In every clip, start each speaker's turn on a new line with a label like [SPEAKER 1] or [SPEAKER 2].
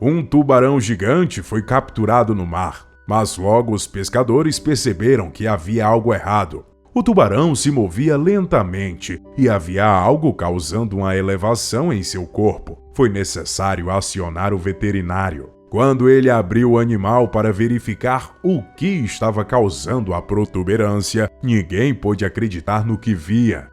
[SPEAKER 1] Um tubarão gigante foi capturado no mar, mas logo os pescadores perceberam que havia algo errado. O tubarão se movia lentamente e havia algo causando uma elevação em seu corpo. Foi necessário acionar o veterinário. Quando ele abriu o animal para verificar o que estava causando a protuberância, ninguém pôde acreditar no que via.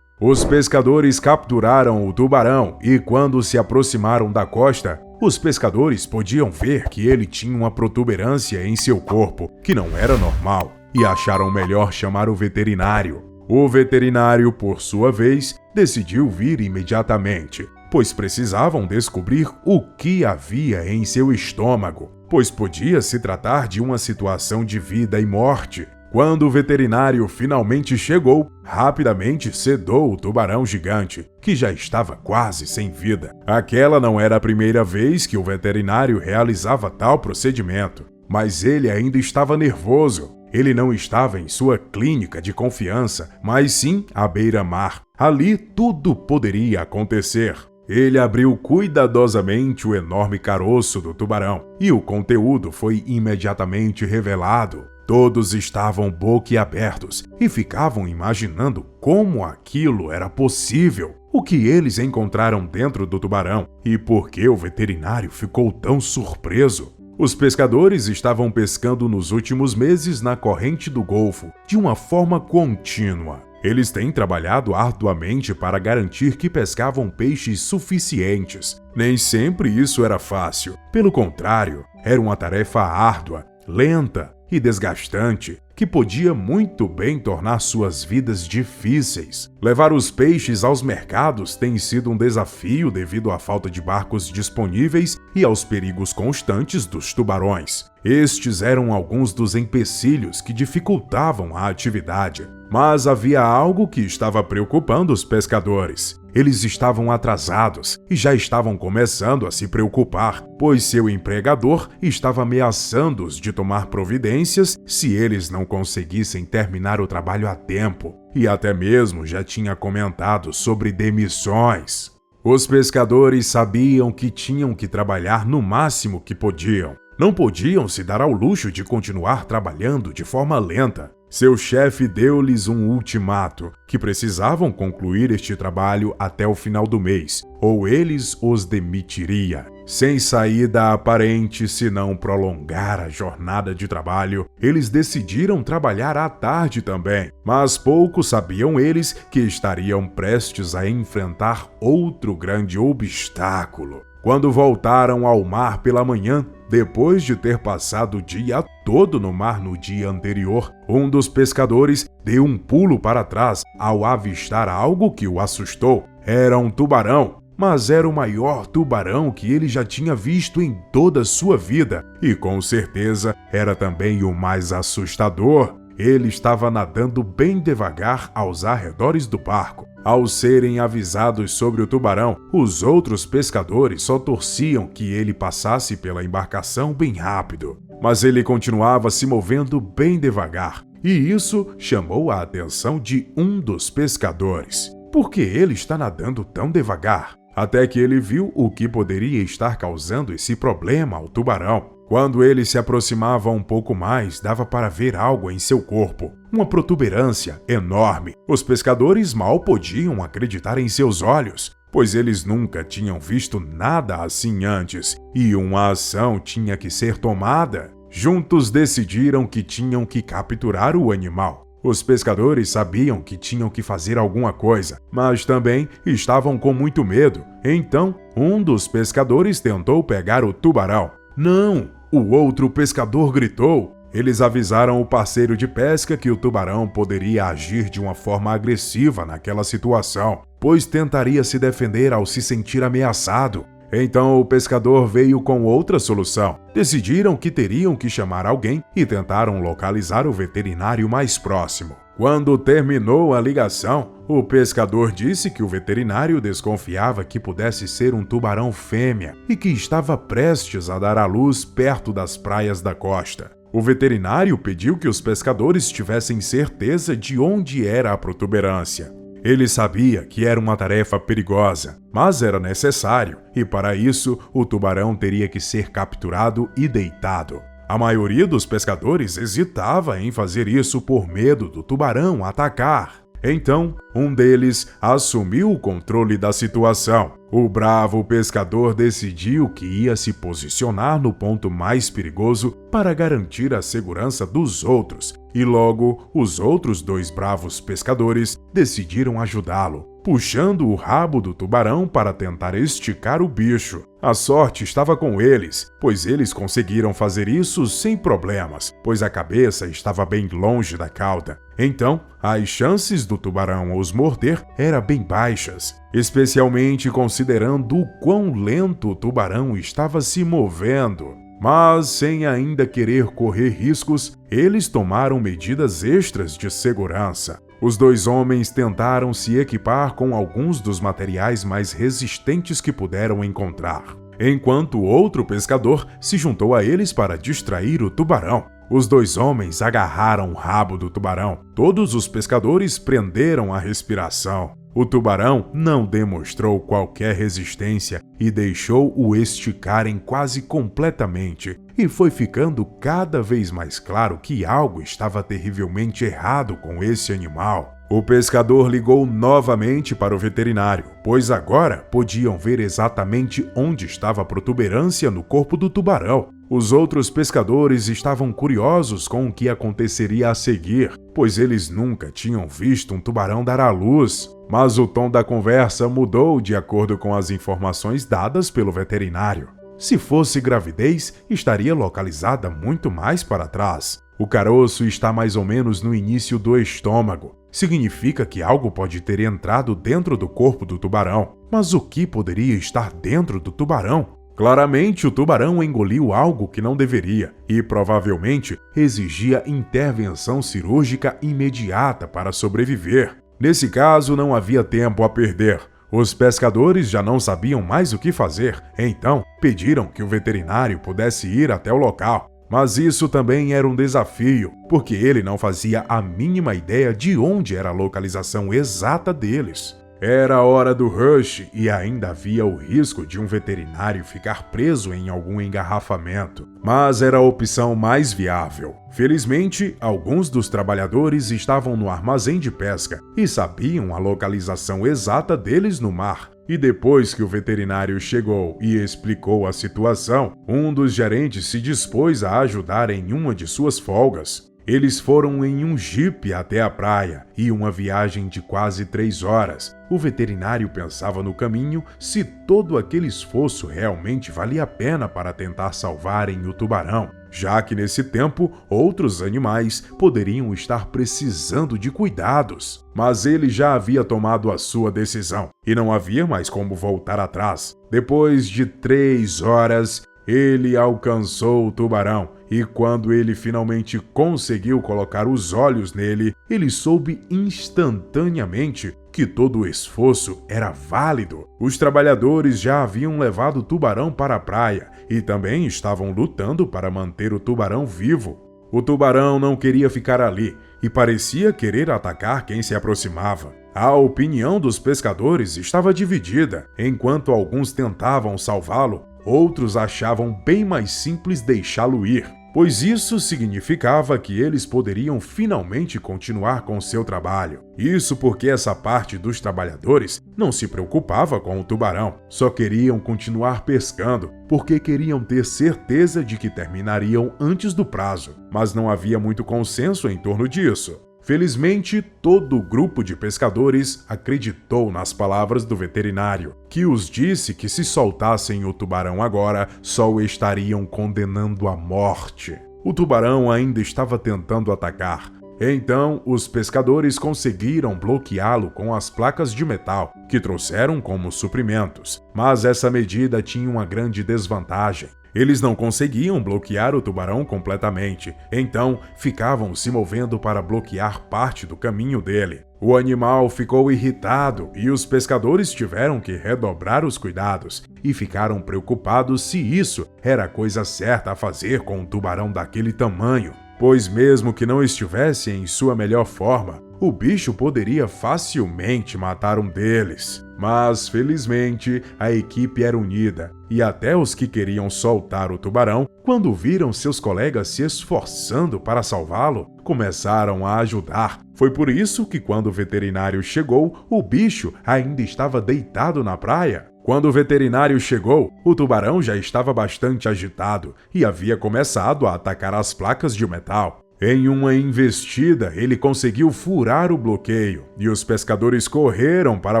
[SPEAKER 1] Os pescadores capturaram o tubarão e, quando se aproximaram da costa, os pescadores podiam ver que ele tinha uma protuberância em seu corpo que não era normal e acharam melhor chamar o veterinário. O veterinário, por sua vez, decidiu vir imediatamente, pois precisavam descobrir o que havia em seu estômago, pois podia se tratar de uma situação de vida e morte. Quando o veterinário finalmente chegou, rapidamente sedou o tubarão gigante, que já estava quase sem vida. Aquela não era a primeira vez que o veterinário realizava tal procedimento, mas ele ainda estava nervoso. Ele não estava em sua clínica de confiança, mas sim à beira-mar. Ali tudo poderia acontecer. Ele abriu cuidadosamente o enorme caroço do tubarão e o conteúdo foi imediatamente revelado. Todos estavam boquiabertos e ficavam imaginando como aquilo era possível. O que eles encontraram dentro do tubarão e por que o veterinário ficou tão surpreso. Os pescadores estavam pescando nos últimos meses na corrente do Golfo, de uma forma contínua. Eles têm trabalhado arduamente para garantir que pescavam peixes suficientes. Nem sempre isso era fácil. Pelo contrário, era uma tarefa árdua, lenta e desgastante, que podia muito bem tornar suas vidas difíceis. Levar os peixes aos mercados tem sido um desafio devido à falta de barcos disponíveis e aos perigos constantes dos tubarões. Estes eram alguns dos empecilhos que dificultavam a atividade. Mas havia algo que estava preocupando os pescadores. Eles estavam atrasados e já estavam começando a se preocupar, pois seu empregador estava ameaçando-os de tomar providências se eles não conseguissem terminar o trabalho a tempo, e até mesmo já tinha comentado sobre demissões. Os pescadores sabiam que tinham que trabalhar no máximo que podiam. Não podiam se dar ao luxo de continuar trabalhando de forma lenta. Seu chefe deu-lhes um ultimato, que precisavam concluir este trabalho até o final do mês, ou eles os demitiria. Sem saída aparente senão prolongar a jornada de trabalho, eles decidiram trabalhar à tarde também, mas pouco sabiam eles que estariam prestes a enfrentar outro grande obstáculo. Quando voltaram ao mar pela manhã, depois de ter passado o dia todo no mar no dia anterior, um dos pescadores deu um pulo para trás ao avistar algo que o assustou. Era um tubarão, mas era o maior tubarão que ele já tinha visto em toda a sua vida, e com certeza era também o mais assustador. Ele estava nadando bem devagar aos arredores do barco. Ao serem avisados sobre o tubarão, os outros pescadores só torciam que ele passasse pela embarcação bem rápido. Mas ele continuava se movendo bem devagar, e isso chamou a atenção de um dos pescadores. Por que ele está nadando tão devagar? Até que ele viu o que poderia estar causando esse problema ao tubarão. Quando ele se aproximava um pouco mais, dava para ver algo em seu corpo, uma protuberância enorme. Os pescadores mal podiam acreditar em seus olhos, pois eles nunca tinham visto nada assim antes, e uma ação tinha que ser tomada. Juntos decidiram que tinham que capturar o animal. Os pescadores sabiam que tinham que fazer alguma coisa, mas também estavam com muito medo. Então, um dos pescadores tentou pegar o tubarão. Não! O outro pescador gritou. Eles avisaram o parceiro de pesca que o tubarão poderia agir de uma forma agressiva naquela situação, pois tentaria se defender ao se sentir ameaçado. Então o pescador veio com outra solução. Decidiram que teriam que chamar alguém e tentaram localizar o veterinário mais próximo. Quando terminou a ligação, o pescador disse que o veterinário desconfiava que pudesse ser um tubarão fêmea e que estava prestes a dar à luz perto das praias da costa. O veterinário pediu que os pescadores tivessem certeza de onde era a protuberância. Ele sabia que era uma tarefa perigosa, mas era necessário, e para isso o tubarão teria que ser capturado e deitado. A maioria dos pescadores hesitava em fazer isso por medo do tubarão atacar. Então, um deles assumiu o controle da situação. O bravo pescador decidiu que ia se posicionar no ponto mais perigoso para garantir a segurança dos outros, e logo os outros 2 bravos pescadores decidiram ajudá-lo, puxando o rabo do tubarão para tentar esticar o bicho. A sorte estava com eles, pois eles conseguiram fazer isso sem problemas, pois a cabeça estava bem longe da cauda. Então, as chances do tubarão os morder eram bem baixas, especialmente considerando o quão lento o tubarão estava se movendo. Mas, sem ainda querer correr riscos, eles tomaram medidas extras de segurança. Os 2 homens tentaram se equipar com alguns dos materiais mais resistentes que puderam encontrar, enquanto outro pescador se juntou a eles para distrair o tubarão. Os 2 homens agarraram o rabo do tubarão. Todos os pescadores prenderam a respiração. O tubarão não demonstrou qualquer resistência e deixou-o esticarem quase completamente, e foi ficando cada vez mais claro que algo estava terrivelmente errado com esse animal. O pescador ligou novamente para o veterinário, pois agora podiam ver exatamente onde estava a protuberância no corpo do tubarão. Os outros pescadores estavam curiosos com o que aconteceria a seguir, pois eles nunca tinham visto um tubarão dar à luz. Mas o tom da conversa mudou de acordo com as informações dadas pelo veterinário. Se fosse gravidez, estaria localizada muito mais para trás. O caroço está mais ou menos no início do estômago. Significa que algo pode ter entrado dentro do corpo do tubarão. Mas o que poderia estar dentro do tubarão? Claramente, o tubarão engoliu algo que não deveria e provavelmente exigia intervenção cirúrgica imediata para sobreviver. Nesse caso, não havia tempo a perder. Os pescadores já não sabiam mais o que fazer, então pediram que o veterinário pudesse ir até o local. Mas isso também era um desafio, porque ele não fazia a mínima ideia de onde era a localização exata deles. Era a hora do rush e ainda havia o risco de um veterinário ficar preso em algum engarrafamento, mas era a opção mais viável. Felizmente, alguns dos trabalhadores estavam no armazém de pesca e sabiam a localização exata deles no mar. E depois que o veterinário chegou e explicou a situação, um dos gerentes se dispôs a ajudar em uma de suas folgas. Eles foram em um jipe até a praia e uma viagem de quase 3 horas. O veterinário pensava no caminho se todo aquele esforço realmente valia a pena para tentar salvarem o tubarão, já que nesse tempo outros animais poderiam estar precisando de cuidados. Mas ele já havia tomado a sua decisão e não havia mais como voltar atrás. Depois de 3 horas, ele alcançou o tubarão e quando ele finalmente conseguiu colocar os olhos nele, ele soube instantaneamente que todo o esforço era válido. Os trabalhadores já haviam levado o tubarão para a praia e também estavam lutando para manter o tubarão vivo. O tubarão não queria ficar ali e parecia querer atacar quem se aproximava. A opinião dos pescadores estava dividida. Enquanto alguns tentavam salvá-lo, outros achavam bem mais simples deixá-lo ir, pois isso significava que eles poderiam finalmente continuar com seu trabalho. Isso porque essa parte dos trabalhadores não se preocupava com o tubarão, só queriam continuar pescando porque queriam ter certeza de que terminariam antes do prazo, mas não havia muito consenso em torno disso. Felizmente, todo o grupo de pescadores acreditou nas palavras do veterinário, que os disse que se soltassem o tubarão agora, só o estariam condenando à morte. O tubarão ainda estava tentando atacar. Então, os pescadores conseguiram bloqueá-lo com as placas de metal, que trouxeram como suprimentos. Mas essa medida tinha uma grande desvantagem. Eles não conseguiam bloquear o tubarão completamente, então ficavam se movendo para bloquear parte do caminho dele. O animal ficou irritado e os pescadores tiveram que redobrar os cuidados e ficaram preocupados se isso era a coisa certa a fazer com um tubarão daquele tamanho, pois mesmo que não estivesse em sua melhor forma, o bicho poderia facilmente matar um deles. Mas, felizmente, a equipe era unida, e até os que queriam soltar o tubarão, quando viram seus colegas se esforçando para salvá-lo, começaram a ajudar. Foi por isso que, quando o veterinário chegou, o bicho ainda estava deitado na praia. Quando o veterinário chegou, o tubarão já estava bastante agitado e havia começado a atacar as placas de metal. Em uma investida, ele conseguiu furar o bloqueio e os pescadores correram para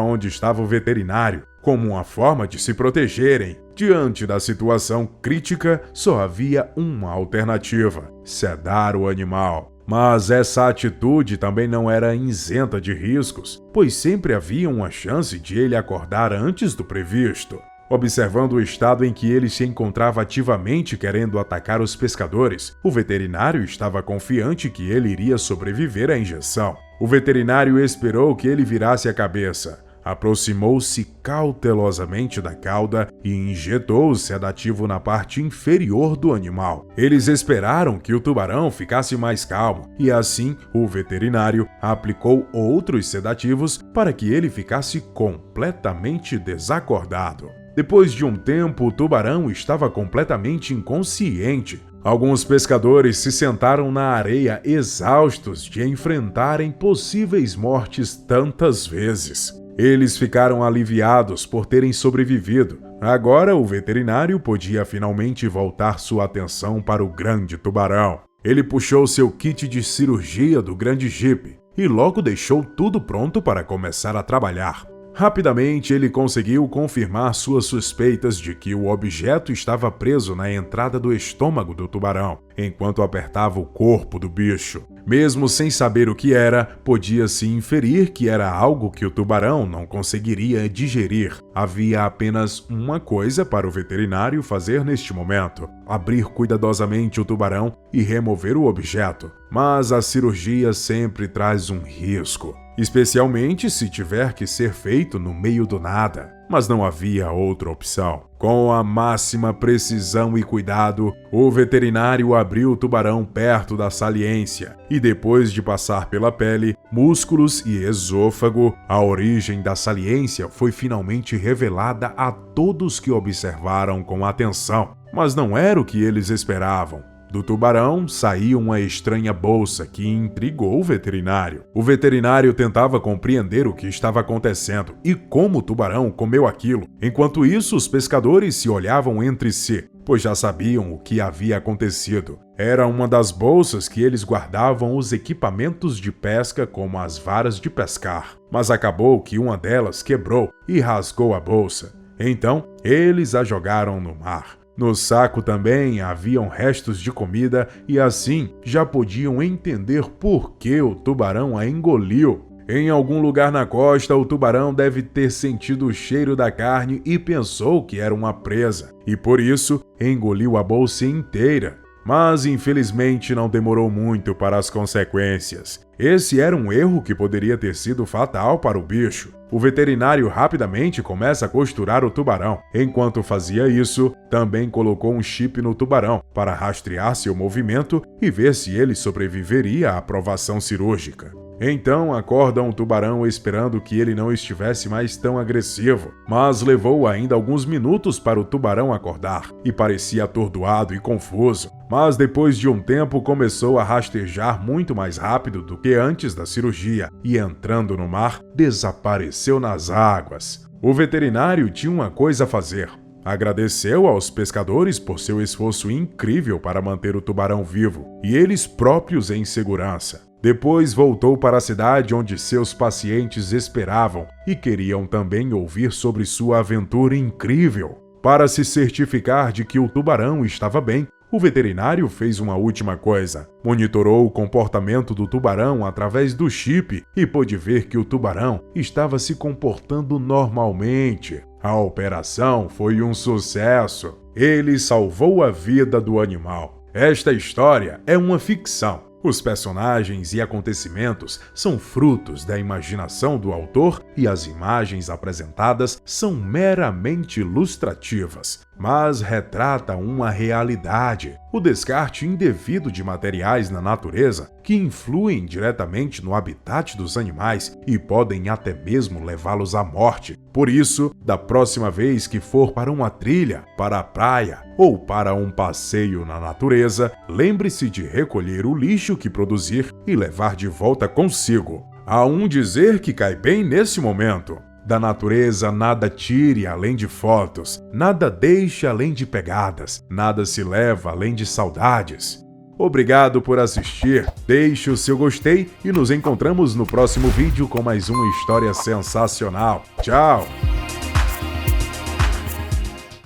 [SPEAKER 1] onde estava o veterinário, como uma forma de se protegerem. Diante da situação crítica, só havia uma alternativa: sedar o animal. Mas essa atitude também não era isenta de riscos, pois sempre havia uma chance de ele acordar antes do previsto. Observando o estado em que ele se encontrava ativamente querendo atacar os pescadores, o veterinário estava confiante que ele iria sobreviver à injeção. O veterinário esperou que ele virasse a cabeça, aproximou-se cautelosamente da cauda e injetou o sedativo na parte inferior do animal. Eles esperaram que o tubarão ficasse mais calmo e assim o veterinário aplicou outros sedativos para que ele ficasse completamente desacordado. Depois de um tempo, o tubarão estava completamente inconsciente. Alguns pescadores se sentaram na areia exaustos de enfrentarem possíveis mortes tantas vezes. Eles ficaram aliviados por terem sobrevivido. Agora o veterinário podia finalmente voltar sua atenção para o grande tubarão. Ele puxou seu kit de cirurgia do grande jipe e logo deixou tudo pronto para começar a trabalhar. Rapidamente, ele conseguiu confirmar suas suspeitas de que o objeto estava preso na entrada do estômago do tubarão, enquanto apertava o corpo do bicho. Mesmo sem saber o que era, podia-se inferir que era algo que o tubarão não conseguiria digerir. Havia apenas uma coisa para o veterinário fazer neste momento: abrir cuidadosamente o tubarão e remover o objeto. Mas a cirurgia sempre traz um risco, especialmente se tiver que ser feito no meio do nada. Mas não havia outra opção. Com a máxima precisão e cuidado, o veterinário abriu o tubarão perto da saliência e, depois de passar pela pele, músculos e esôfago, a origem da saliência foi finalmente revelada a todos que observaram com atenção. Mas não era o que eles esperavam. Do tubarão saía uma estranha bolsa que intrigou o veterinário. O veterinário tentava compreender o que estava acontecendo e como o tubarão comeu aquilo. Enquanto isso, os pescadores se olhavam entre si, pois já sabiam o que havia acontecido. Era uma das bolsas que eles guardavam os equipamentos de pesca, como as varas de pescar. Mas acabou que uma delas quebrou e rasgou a bolsa. Então, eles a jogaram no mar. No saco também haviam restos de comida e assim já podiam entender por que o tubarão a engoliu. Em algum lugar na costa, o tubarão deve ter sentido o cheiro da carne e pensou que era uma presa, e por isso engoliu a bolsa inteira. Mas infelizmente não demorou muito para as consequências. Esse era um erro que poderia ter sido fatal para o bicho. O veterinário rapidamente começa a costurar o tubarão. Enquanto fazia isso, também colocou um chip no tubarão para rastrear seu movimento e ver se ele sobreviveria à provação cirúrgica. Então acordam o tubarão esperando que ele não estivesse mais tão agressivo, mas levou ainda alguns minutos para o tubarão acordar e parecia atordoado e confuso. Mas depois de um tempo começou a rastejar muito mais rápido do que antes da cirurgia e, entrando no mar, desapareceu nas águas. O veterinário tinha uma coisa a fazer. Agradeceu aos pescadores por seu esforço incrível para manter o tubarão vivo e eles próprios em segurança. Depois voltou para a cidade onde seus pacientes esperavam e queriam também ouvir sobre sua aventura incrível. Para se certificar de que o tubarão estava bem, o veterinário fez uma última coisa. Monitorou o comportamento do tubarão através do chip e pôde ver que o tubarão estava se comportando normalmente. A operação foi um sucesso. Ele salvou a vida do animal. Esta história é uma ficção. Os personagens e acontecimentos são frutos da imaginação do autor e as imagens apresentadas são meramente ilustrativas. mas retrata uma realidade: o descarte indevido de materiais na natureza que influem diretamente no habitat dos animais e podem até mesmo levá-los à morte. Por isso, da próxima vez que for para uma trilha, para a praia ou para um passeio na natureza, lembre-se de recolher o lixo que produzir e levar de volta consigo. Há um dizer que cai bem nesse momento: da natureza nada tire além de fotos, nada deixe além de pegadas, nada se leva além de saudades. Obrigado por assistir, deixe o seu gostei e nos encontramos no próximo vídeo com mais uma história sensacional. Tchau!